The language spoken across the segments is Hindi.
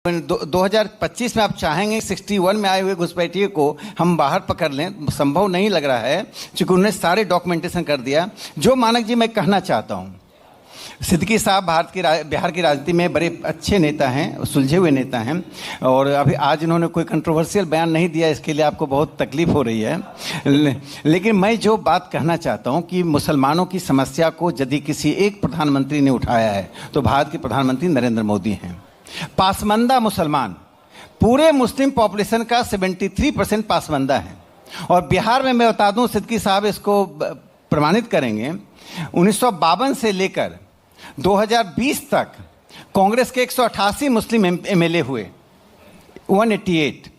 2025 में आप चाहेंगे 61 में आए हुए घुसपैठिए को हम बाहर पकड़ लें, संभव नहीं लग रहा है, क्योंकि उन्होंने सारे डॉक्यूमेंटेशन कर दिया। जो मानक जी मैं कहना चाहता हूँ, सिद्दीकी साहब बिहार की राजनीति में बड़े अच्छे नेता हैं, सुलझे हुए नेता हैं, और अभी आज इन्होंने कोई कंट्रोवर्शियल बयान नहीं दिया, इसके लिए आपको बहुत तकलीफ हो रही है। लेकिन मैं जो बात कहना चाहता हूं कि मुसलमानों की समस्या को यदि किसी एक प्रधानमंत्री ने उठाया है तो भारत के प्रधानमंत्री नरेंद्र मोदी हैं। पासमानदा मुसलमान, पूरे मुस्लिम पॉपुलेशन का 73% पासमानदा है, और बिहार में मैं बता दूं, सिद्दीकी साहब इसको प्रमाणित करेंगे, 1952 से लेकर 2020 तक कांग्रेस के 188 मुस्लिम एमएलए हुए, 188,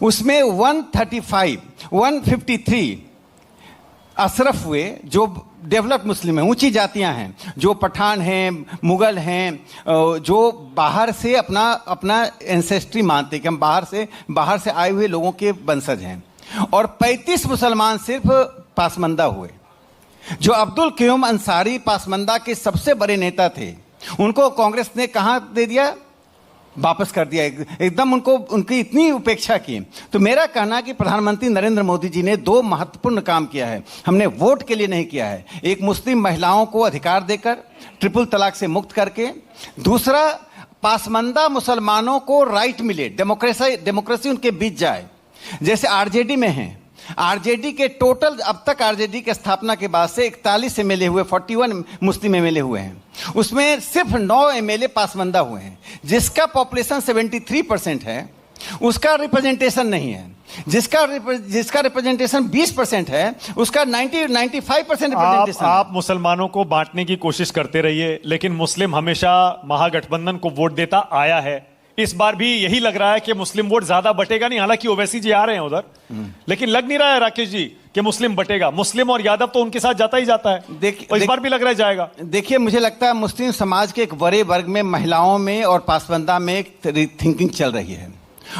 उसमें 153 अशरफ हुए जो डेवलप्ड मुस्लिम हैं, ऊंची जातियां हैं, जो पठान हैं, मुगल हैं, जो बाहर से अपना एंसेस्ट्री मानते हैं कि हम बाहर से आए हुए लोगों के वंशज हैं, और 35 मुसलमान सिर्फ पासमानदा हुए। जो अब्दुल क़य्यूम अंसारी पासमानदा के सबसे बड़े नेता थे, उनको कांग्रेस ने कहां दे दिया, वापस कर दिया, एकदम उनकी इतनी उपेक्षा की। तो मेरा कहना कि प्रधानमंत्री नरेंद्र मोदी जी ने 2 महत्वपूर्ण काम किया है। हमने वोट के लिए नहीं किया है, एक मुस्लिम महिलाओं को अधिकार देकर, ट्रिपल तलाक से मुक्त करके, दूसरा पासमानदा मुसलमानों को राइट मिले, डेमोक्रेसी उनके बीच जाए, जैसे आरजेडी में है। आरजेडी के टोटल अब तक आरजेडी की स्थापना के बाद से 41 एमएलए हुए, 41 मुस्लिम एमएलए हुए हैं, उसमें सिर्फ 9 एमएलए पासमानदा हुए हैं, जिसका पॉपुलेशन 73% है, उसका रिप्रेजेंटेशन नहीं है। जिसका रिप्रेजेंटेशन 20% है, उसका 95% रिप्रेजेंटेशन। आप मुसलमानों को बांटने की कोशिश करते रहिए, लेकिन मुस्लिम हमेशा महागठबंधन को वोट देता आया है। इस बार भी यही लग रहा है कि मुस्लिम वोट ज्यादा बटेगा नहीं, हालांकि ओवैसी जी आ रहे हैं उधर, लेकिन लग नहीं रहा है राकेश जी कि मुस्लिम बटेगा। मुस्लिम और यादव तो उनके साथ जाता ही जाता है, इस बार भी लग रहा है जाएगा। देखिए, मुझे लगता है मुस्लिम समाज के एक बड़े वर्ग में, महिलाओं में और पासमानदा में एक थिंकिंग चल रही है,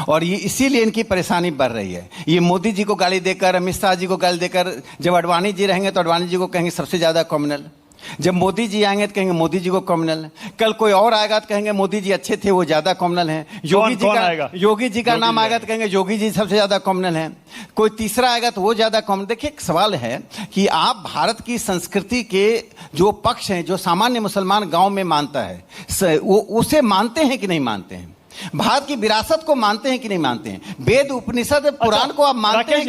और ये इसीलिए इनकी परेशानी बढ़ रही है। ये मोदी जी को गाली देकर, अमित शाह जी को गाली देकर, जब अडवाणी जी रहेंगे तो अडवाणी जी को कहेंगे सबसे ज्यादा कम्युनल, जब मोदी जी आएंगे तो कहेंगे मोदी जी को कम्युनल, कल कोई और आएगा तो कहेंगे मोदी जी अच्छे थे, वो ज्यादा कम्युनल हैं। योगी जी का नाम आएगा तो कहेंगे योगी जी सबसे ज्यादा कम्युनल हैं। कोई तीसरा आएगा तो वो ज्यादा कम्युनल। देखिए, एक सवाल है कि आप भारत की संस्कृति के जो पक्ष हैं, जो सामान्य मुसलमान गांव में मानता है, वो उसे मानते हैं कि नहीं मानते हैं? भारत की विरासत को मानते हैं कि नहीं मानते हैं? वेद, उपनिषद, पुराण को आप मानते हैं?